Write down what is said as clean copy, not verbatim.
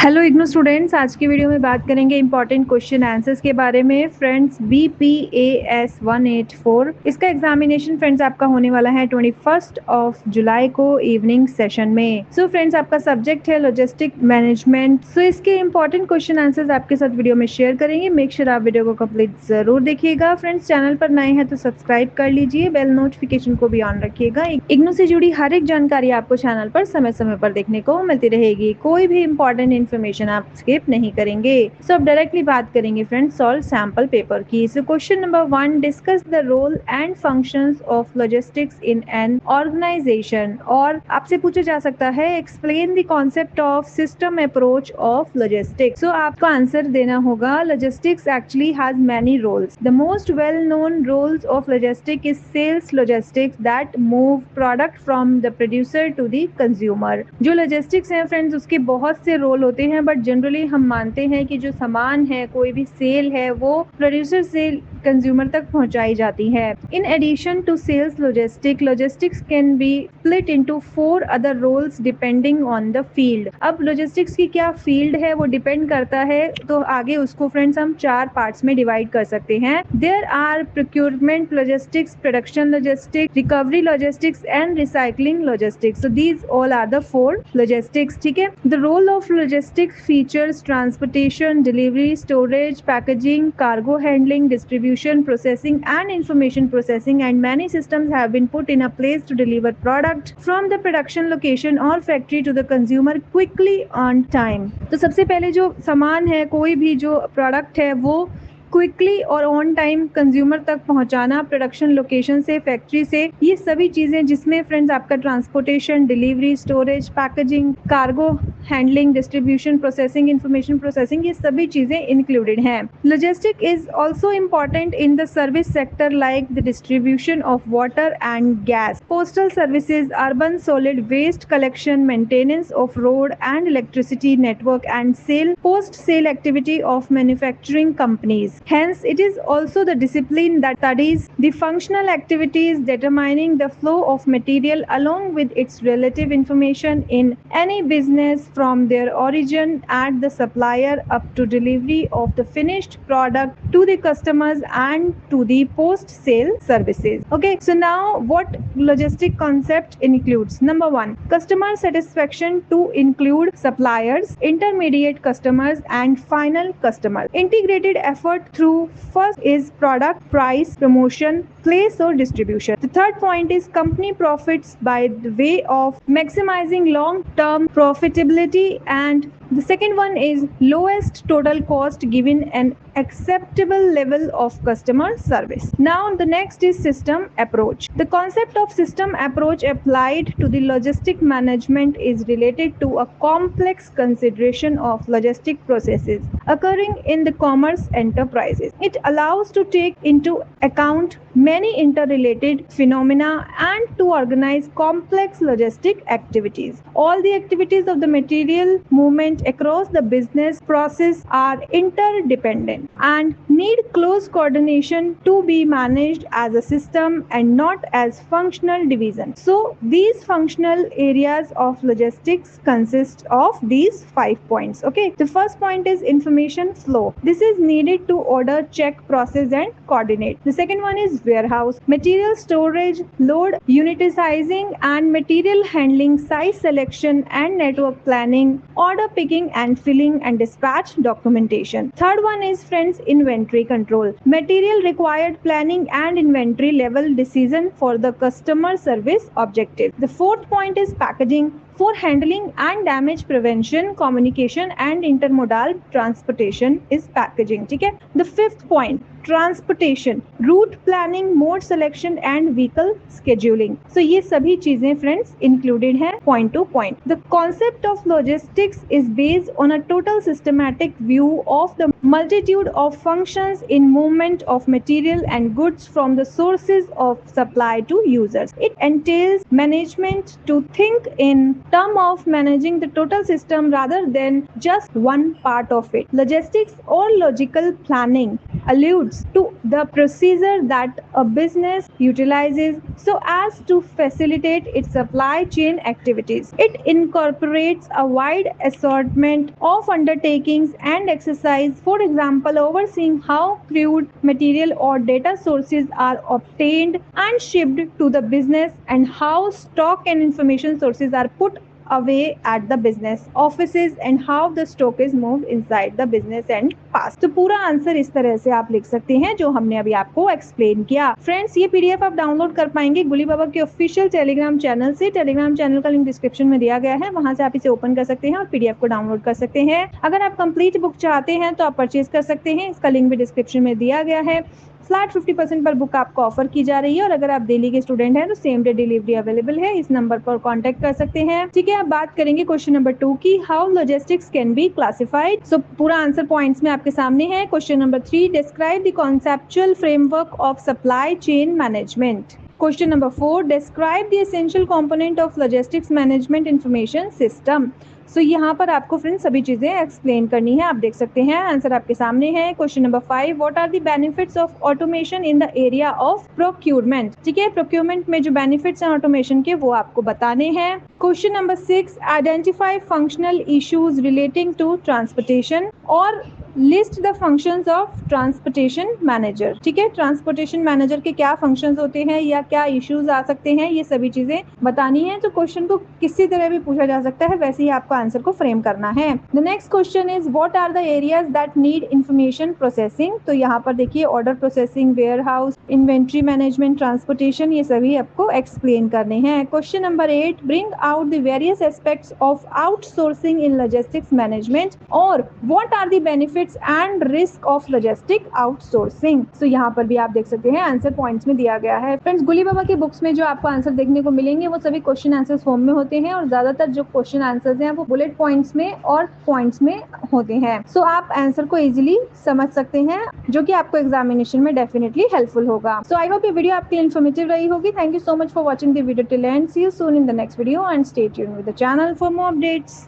Hello IGNOU students, आज की video में बात करेंगे इंपॉर्टेंट क्वेश्चन आंसर्स के बारे में। फ्रेंड्स, BPAS 184 इसका एग्जामिनेशन फ्रेंड्स आपका होने वाला है 21 जुलाई को इवनिंग सेशन में। सो फ्रेंड्स, आपका सब्जेक्ट है लॉजिस्टिक मैनेजमेंट। सो इसके इंपॉर्टेंट क्वेश्चन आंसर्स आपके साथ वीडियो में शेयर करेंगे। मेक श्योर आप वीडियो को कंप्लीट जरूर देखिएगा। फ्रेंड्स, चैनल पर नए हैं तो सब्सक्राइब कर लीजिए, बेल नोटिफिकेशन को भी ऑन रखिएगा। इग्नू से जुड़ी हर एक जानकारी आपको चैनल पर समय समय पर देखने को मिलती रहेगी। कोई भी इंपॉर्टेंट इन्फॉर्मेशन आप स्किप नहीं करेंगे। सो अब डायरेक्टली बात करेंगे फ्रेंड्स सॉल्व सैंपल पेपर की। So question number 1, discuss the role and functions of logistics in an organisation. और आपसे पूछा जा सकता है explain the concept of system approach of logistics. So आपको आंसर देना होगा logistics actually has many roles. The most well known roles of logistic is sales logistics that move product from the producer to the consumer. जो logistics है friends, उसके बहुत से role होते हैं, बट जनरली हम मानते हैं कि जो सामान है, कोई भी सेल है, वो प्रोड्यूसर से कंज्यूमर तक पहुंचाई जाती है। In addition to sales logistics can be split into 4 other roles depending on the field. अब लॉजिस्टिक्स की क्या फील्ड है वो डिपेंड करता है, तो आगे उसको फ्रेंड्स हम 4 पार्ट्स में डिवाइड कर सकते हैं। There are procurement logistics, production logistics, recovery logistics and recycling logistics. So these all are the 4 logistics. ठीक है। The role of logistics features transportation, delivery, storage, packaging, cargo handling, distribution, processing and information processing, and many systems have been put in a place to deliver product from the production location or factory to the consumer quickly on time। तो सबसे पहले जो सामान है, कोई भी जो product है, वो क्विकली और ऑन टाइम कंज्यूमर तक पहुंचाना, प्रोडक्शन लोकेशन से, फैक्ट्री से, ये सभी चीजें जिसमें फ्रेंड्स आपका transportation, delivery, storage, packaging, cargo handling, distribution, processing, information processing, ये सभी चीजें इंक्लूडेड हैं। Logistic is also important in the service sector like the distribution of water and gas, postal services, urban solid waste collection, maintenance of road and electricity network and sale, post sale activity of manufacturing companies. Hence, it is also the discipline that studies the functional activities determining the flow of material along with its relative information in any business from their origin at the supplier up to delivery of the finished product to the customers and to the post-sale services. Okay, so now what logistic concept includes? Number 1, customer satisfaction to include suppliers, intermediate customers and final customers. Integrated effort through first is product, price, promotion, place or distribution. The third point is company profits by the way of maximizing long-term profitability, and the second one is lowest total cost given an acceptable level of customer service. Now the next is system approach. The concept of system approach applied to the logistic management is related to a complex consideration of logistic processes occurring in the commerce enterprises. It allows to take into account many interrelated phenomena and to organize complex logistic activities. All the activities of the material movement across the business process are interdependent and need close coordination to be managed as a system and not as functional divisions. So these functional areas of logistics consist of these 5 points. Okay, the first point is information flow. This is needed to order, check, process and coordinate. The second one is warehouse, material storage, load unitizing and material handling, size selection and network planning, order picking and filling and dispatch documentation. Third one is friends inventory control, material required planning and inventory level decision for the customer service objective. The fourth point is packaging, for handling and damage prevention, communication and intermodal transportation is packaging. ठीक है। The fifth point, transportation, route planning, mode selection and vehicle scheduling. So ये सभी चीजें friends included हैं point to point. The concept of logistics is based on a total systematic view of the multitude of functions in movement of material and goods from the sources of supply to users. It entails management to think in term of managing the total system rather than just one part of it. Logistics or logical planning alludes to the procedure that a business utilizes so as to facilitate its supply chain activities. It incorporates a wide assortment of undertakings and exercise, for example, overseeing how crude material or data sources are obtained and shipped to the business, and how stock and information sources are put away at the business offices, and how the stock is moved inside the business and passed. तो पूरा answer इस तरह से आप लिख सकते हैं जो हमने अभी आपको एक्सप्लेन किया। फ्रेंड्स, ये पीडीएफ आप डाउनलोड कर पाएंगे गुली बाबा के ऑफिशियल टेलीग्राम चैनल से। टेलीग्राम चैनल का लिंक डिस्क्रिप्शन में दिया गया है, वहां से आप इसे ओपन कर सकते हैं और पीडीएफ को डाउनलोड कर सकते हैं। अगर आप कंप्लीट बुक चाहते हैं तो आप परचेज कर सकते हैं, इसका लिंक भी डिस्क्रिप्शन में दिया गया है। फ्लैट 50% पर बुक आपको ऑफर की जा रही है, और अगर आप दिल्ली के स्टूडेंट हैं तो सेम डे डिलीवरी अवेलेबल है, इस नंबर पर कांटेक्ट कर सकते हैं। ठीक है, अब बात करेंगे क्वेश्चन नंबर 2 की, how logistics can be classified. So पूरा आंसर पॉइंट्स में आपके सामने है। Question number 3, describe the conceptual framework of supply chain management. Question number 4, describe the essential component of logistics management information system. So यहाँ पर आपको friends सभी चीजें एक्सप्लेन करनी है, आप देख सकते हैं आंसर आपके सामने है। Question number 5, what are the benefits of automation in the area of procurement. ठीक है, प्रोक्यूरमेंट में जो बेनिफिट्स हैं ऑटोमेशन के वो आपको बताने हैं। Question number 6, identify functional issues relating to transportation और list the functions of transportation manager. ठीक है, ट्रांसपोर्टेशन मैनेजर के क्या फंक्शंस होते हैं या क्या इश्यूज आ सकते हैं, ये सभी चीजें बतानी है। तो क्वेश्चन को किसी तरह भी पूछा जा सकता है, वैसे ही आपको आंसर को फ्रेम करना है। The next question is, what are the areas that need information processing. तो यहाँ पर देखिए order processing, warehouse, inventory management, transportation, ये सभी आपको एक्सप्लेन करने हैं। Question number 8, bring out the various aspects of outsourcing in logistics management और what are the benefits and risk of logistic outsourcing. तो यहाँ पर भी आप देख सकते हैं आंसर पॉइंट्स में दिया गया है। फ्रेंड्स, गुली बाबा की बुक्स में जो आपको आंसर देखने को मिलेंगे वो सभी क्वेश्चन आंसर्स फॉर्म में होते हैं, और ज्यादातर जो क्वेश्चन आंसर्स हैं वो बुलेट पॉइंट्स में और पॉइंट्स में होते हैं। सो आप आंसर को इजीली समझ सकते हैं, जो कि आपको एग्जामिनेशन में डेफिनेटली हेल्पफुल होगा। सो आई होप ये वीडियो आपके लिए इन्फॉर्मेटिव रही होगी। Thank you so much for watching the video till end. See you soon in the next video and stay tuned with the channel for more updates.